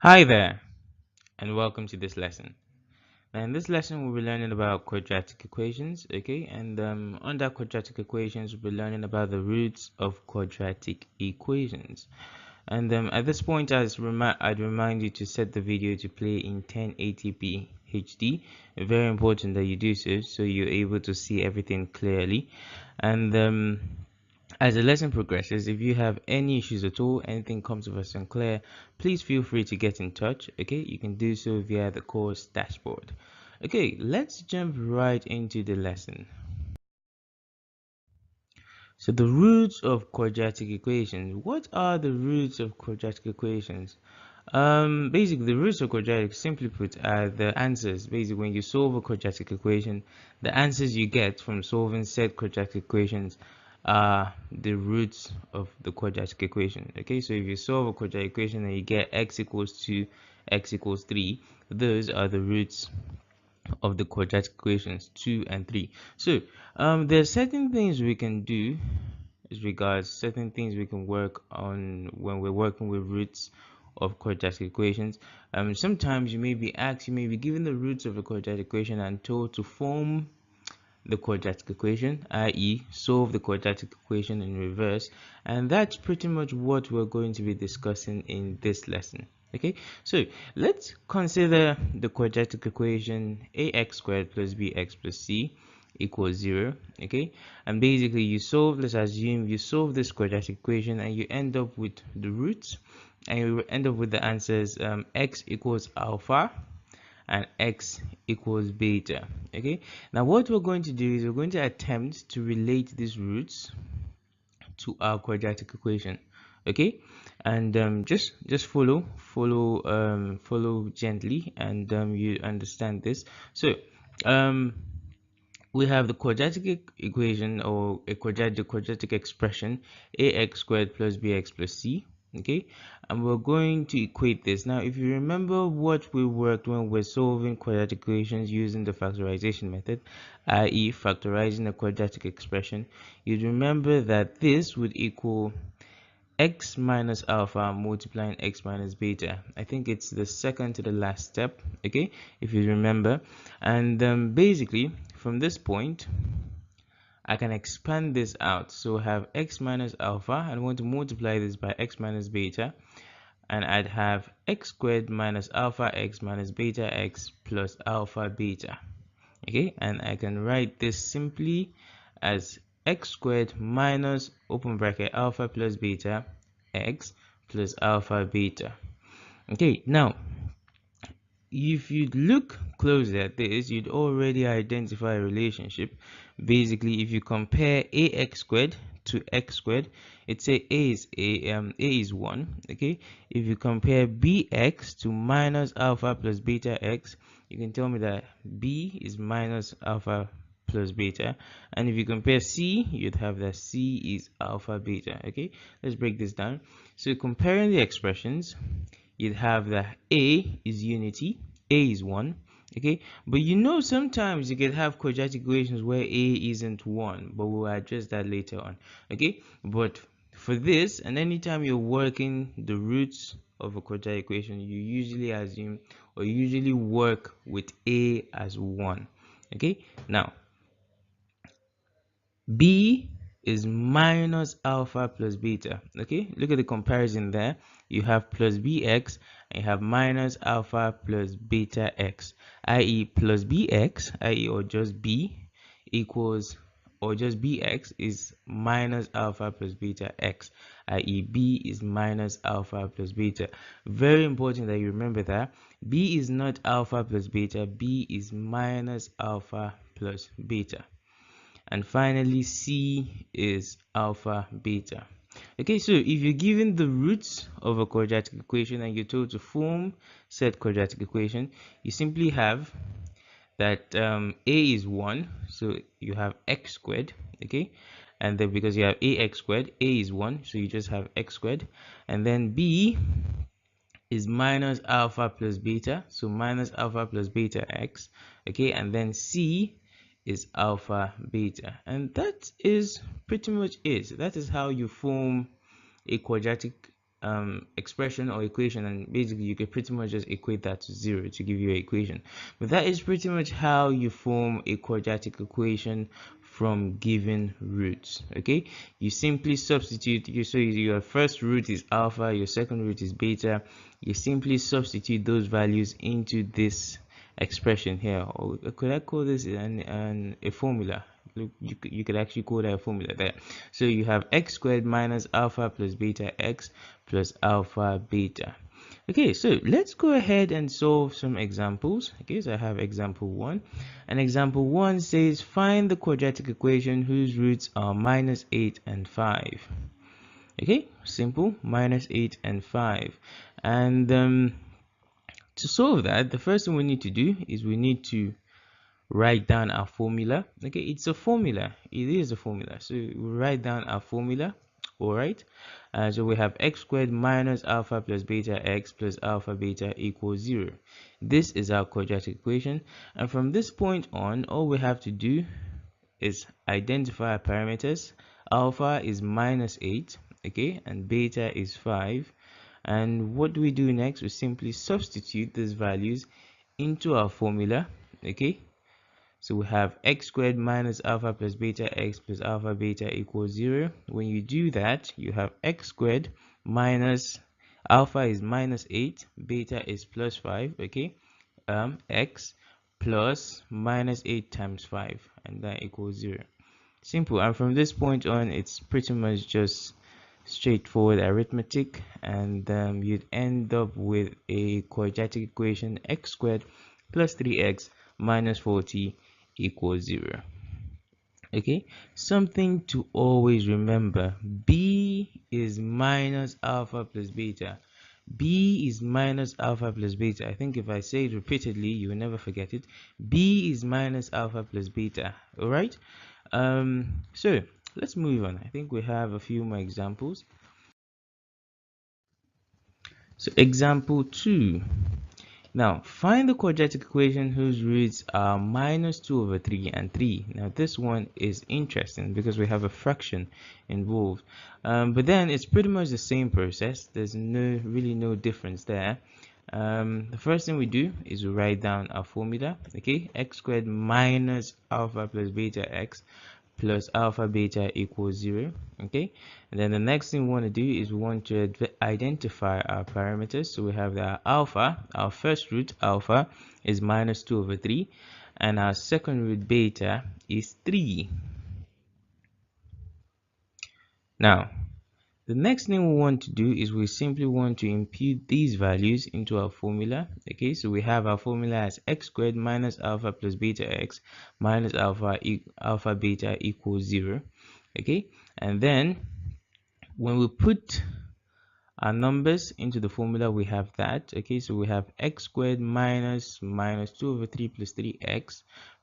Hi there, and welcome to this lesson. Now, in this lesson, we'll be learning about quadratic equations, okay? And under quadratic equations, we'll be learning about the roots of quadratic equations. And at this point, I'd remind you to set the video to play in 1080p HD. Very important that you do so you're able to see everything clearly. And as the lesson progresses, if you have any issues at all, anything comes across unclear, please feel free to get in touch. Okay, you can do so via the course dashboard. Okay, let's jump right into the lesson. So the roots of quadratic equations. What are the roots of quadratic equations? Basically, the roots of quadratic, simply put, are the answers. Basically, when you solve a quadratic equation, the answers you get from solving said quadratic equations are the roots of the quadratic equation. Okay, so if you solve a quadratic equation and you get x equals 2, x equals 3, those are the roots of the quadratic equations 2 and 3. So there are certain things we can do as regards certain things we can work on when we're working with roots of quadratic equations. Sometimes you may be asked, you may be given the roots of a quadratic equation and told to form the quadratic equation, i.e. solve the quadratic equation in reverse, and that's pretty much what we're going to be discussing in this lesson. Okay, so let's consider the quadratic equation ax squared plus bx plus c equals 0. Okay, and basically let's assume you solve this quadratic equation and you end up with the roots, and you end up with the answers x equals alpha and x equals beta. Okay, now what we're going to do is we're going to attempt to relate these roots to our quadratic equation. Okay, and just follow gently, and you understand this. So we have the quadratic equation, or the quadratic expression ax squared plus bx plus c. Okay, and we're going to equate this. Now if you remember what we worked when we're solving quadratic equations using the factorization method, i.e. factorizing a quadratic expression, you'd remember that this would equal x minus alpha multiplying x minus beta. I think it's the second to the last step, okay, if you remember. And basically from this point I can expand this out, so have x minus alpha, and I want to multiply this by x minus beta, and I'd have x squared minus alpha x minus beta x plus alpha beta. Okay, and I can write this simply as x squared minus open bracket alpha plus beta x plus alpha beta. Okay, now if you look closely at this, you'd already identify a relationship. Basically, if you compare ax squared to x squared, it's say a is 1. Okay, if you compare bx to minus alpha plus beta x, you can tell me that b is minus alpha plus beta. And if you compare c, you'd have that c is alpha beta. Okay, let's break this down. So comparing the expressions, you'd have that a is unity, a is 1. Okay, but sometimes you can have quadratic equations where a isn't 1, but we'll address that later on. Okay, but for this, and anytime you're working the roots of a quadratic equation, you usually assume or usually work with a as 1. Okay, now b is minus alpha plus beta. Okay, look at the comparison there. You have plus bx and you have minus alpha plus beta x, i.e. plus bx, i.e. or just b equals, or just bx is minus alpha plus beta x, i.e. b is minus alpha plus beta. Very important that you remember that b is not alpha plus beta, b is minus alpha plus beta. And finally c is alpha beta. Okay, so if you're given the roots of a quadratic equation and you're told to form said quadratic equation, you simply have that a is 1, so you have x squared. Okay, and then because you have ax squared, a is 1, so you just have x squared. And then b is minus alpha plus beta, so minus alpha plus beta x. Okay, and then c is alpha beta, and that is pretty much it. That is how you form a quadratic expression or equation, and basically you could pretty much just equate that to 0 to give you an equation. But that is pretty much how you form a quadratic equation from given roots. Okay, you simply substitute. Your first root is alpha, your second root is beta. You simply substitute those values into this expression here, or could I call this a formula? Look, you could actually call that a formula there. So you have x squared minus alpha plus beta x plus alpha beta. Okay, so let's go ahead and solve some examples. Okay, so I have example 1, and example 1 says find the quadratic equation whose roots are minus 8 and 5. Okay, simple, minus 8 and 5. And to solve that, the first thing we need to do is we need to write down our formula. Okay, it's a formula, it is a formula, so we write down our formula. All right, so we have x squared minus alpha plus beta x plus alpha beta equals 0. This is our quadratic equation, and from this point on, all we have to do is identify our parameters. Alpha is minus 8, okay, and beta is 5. And what do we do next? We simply substitute these values into our formula. Okay, so we have x squared minus alpha plus beta x plus alpha beta equals 0. When you do that, you have x squared minus alpha is minus 8, beta is plus 5, okay, x plus minus 8 times 5, and that equals 0. Simple. And from this point on, it's pretty much just straightforward arithmetic, and you'd end up with a quadratic equation: x squared plus 3x minus 40 equals 0. Okay, something to always remember: b is minus alpha plus beta. B is minus alpha plus beta. I think if I say it repeatedly, you will never forget it. B is minus alpha plus beta. All right, so let's move on. I think we have a few more examples. So example 2. Now find the quadratic equation whose roots are minus 2 over 3 and 3. Now this one is interesting because we have a fraction involved, but then it's pretty much the same process. There's really no difference there. The first thing we do is we write down our formula. Okay, x squared minus alpha plus beta x plus alpha beta equals 0. Okay, and then the next thing we want to do is we want to identify our parameters. So we have the alpha, our first root alpha is minus 2 over 3, and our second root beta is 3. Now the next thing we want to do is we simply want to impute these values into our formula. Okay, so we have our formula as x squared minus alpha plus beta x minus alpha beta equals 0. Okay, and then when we put our numbers into the formula, we have that. Okay, so we have x squared minus 2 over 3 plus 3x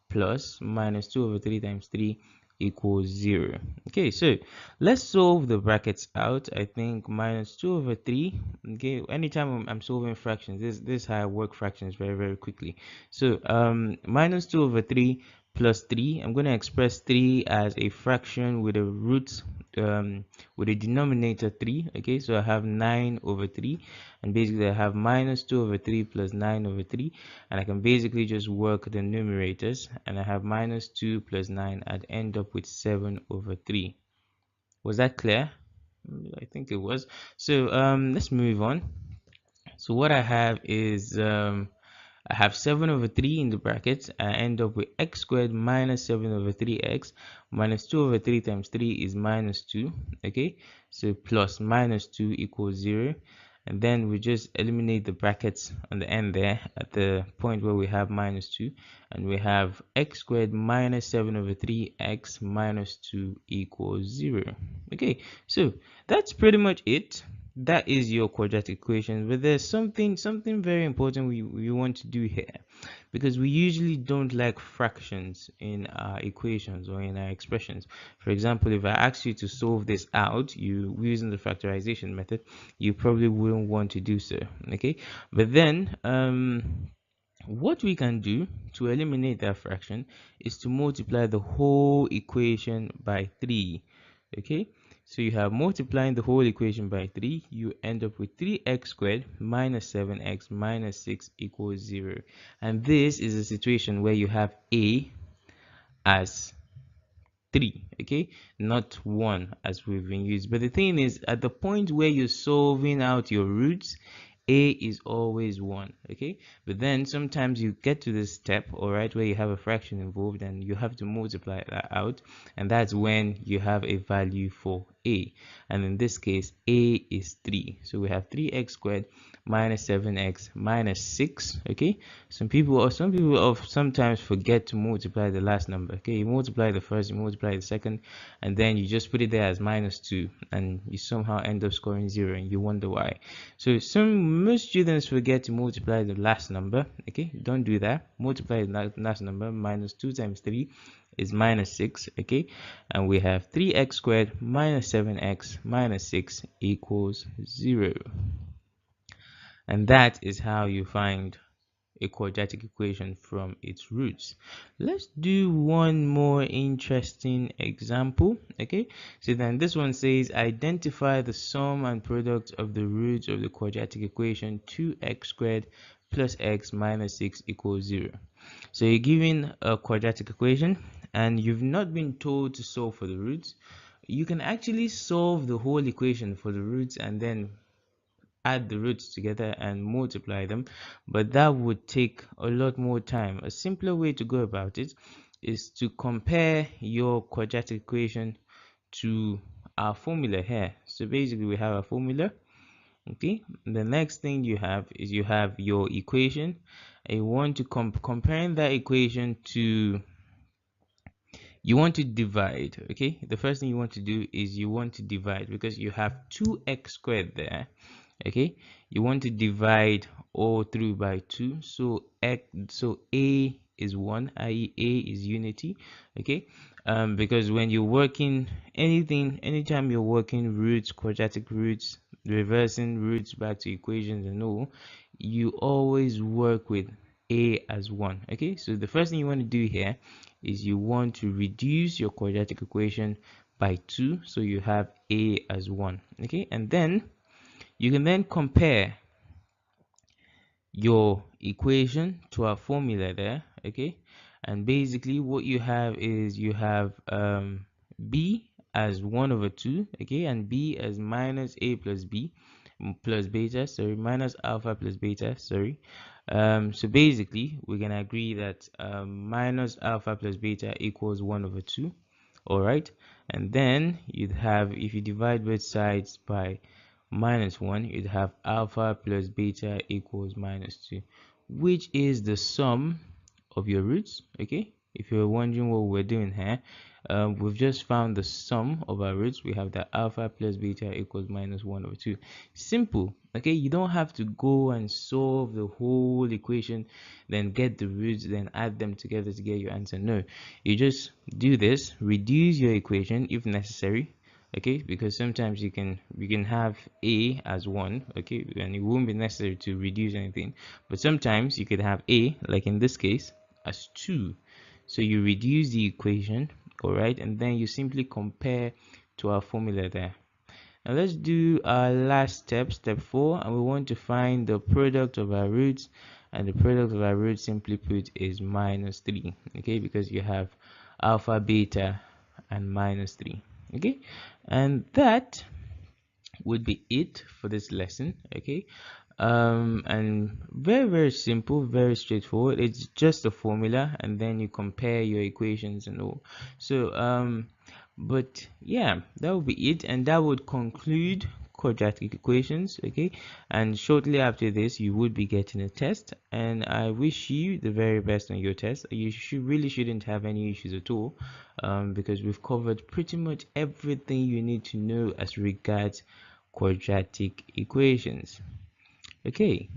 plus minus 2 over 3 times 3 equals 0. Okay, so let's solve the brackets out. I think minus 2 over 3. Okay, anytime I'm solving fractions, this is how I work fractions very quickly. So minus 2 over 3 plus 3, I'm going to express 3 as a fraction with a root with a denominator 3. Okay, so I have 9 over 3, and basically I have minus 2 over 3 plus 9 over 3, and I can basically just work the numerators, and I have minus 2 plus 9. I'd end up with 7 over 3. Was that clear? I think it was. So let's move on. So what I have is I have 7 over 3 in the brackets. I end up with x squared minus 7 over 3x minus 2 over 3 times 3 is minus 2. Okay, so plus minus 2 equals 0. And then we just eliminate the brackets on the end there at the point where we have minus 2. And we have x squared minus 7 over 3x minus 2 equals 0. Okay, so that's pretty much it. That is your quadratic equation. But there's something very important we want to do here, because we usually don't like fractions in our equations or in our expressions. For example, if I ask you to solve this out using the factorization method, you probably wouldn't want to do so. Okay, but then what we can do to eliminate that fraction is to multiply the whole equation by 3. Okay, So you have multiplying the whole equation by 3, you end up with 3x squared minus 7x minus 6 equals 0. And this is a situation where you have a as 3, okay, not 1 as we've been used. But the thing is, at the point where you're solving out your roots, a is always 1, okay. But then sometimes you get to this step, all right, where you have a fraction involved and you have to multiply that out, and that's when you have a value for a, and in this case a is 3. So we have 3x squared minus 7x minus 6, okay. Some people sometimes forget to multiply the last number, okay. You multiply the first, you multiply the second, and then you just put it there as minus 2, and you somehow end up scoring 0 and you wonder why. So most students forget to multiply the last number, okay. Don't do that. Multiply the last number. Minus 2 times 3 is minus 6, okay, and we have 3x squared minus 7x minus 6 equals 0. And that is how you find a quadratic equation from its roots. Let's do one more interesting example, okay. So then this one says identify the sum and product of the roots of the quadratic equation 2x squared plus x minus 6 equals 0. So you're given a quadratic equation and you've not been told to solve for the roots. You can actually solve the whole equation for the roots and then add the roots together and multiply them, but that would take a lot more time. A simpler way to go about it is to compare your quadratic equation to our formula here. So basically we have a formula, okay. The next thing you have is you have your equation, and you want to comparing that equation to, you want to divide, okay. The first thing you want to do is you want to divide, because you have 2x squared there, okay. You want to divide all through by 2, so a is 1, i.e. a is unity, okay. Because when you're working anytime you're working roots, quadratic roots, reversing roots back to equations and all, you always work with a as 1, okay. So the first thing you want to do here is you want to reduce your quadratic equation by 2, so you have a as 1, okay. And then you can then compare your equation to our formula there, okay. And basically what you have is you have b as 1 over 2, okay, and b as minus a plus b plus beta, sorry, minus alpha plus beta, sorry. So basically we can agree that minus alpha plus beta equals 1 over 2, all right. And then you'd have, if you divide both sides by minus 1, you'd have alpha plus beta equals minus 2, which is the sum of your roots, okay. If you're wondering what we're doing here, we've just found the sum of our roots. We have that alpha plus beta equals minus 1 over 2. Simple, okay. You don't have to go and solve the whole equation, then get the roots, then add them together to get your answer. No, you just do this, reduce your equation if necessary, okay, because sometimes you can have a as 1, okay, and it won't be necessary to reduce anything. But sometimes you could have a, like in this case, as 2, so you reduce the equation, all right, and then you simply compare to our formula there. Now let's do our last step, step 4, and we want to find the product of our roots, and the product of our roots, simply put, is minus 3, okay, because you have alpha, beta, and minus 3, okay. And that would be it for this lesson, okay. And very simple, very straightforward. It's just a formula and then you compare your equations and all. So but yeah, that would be it, and that would conclude quadratic equations, okay. And shortly after this you would be getting a test, and I wish you the very best on your test. You shouldn't have any issues at all, because we've covered pretty much everything you need to know as regards quadratic equations. Okay,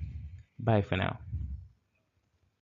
bye for now.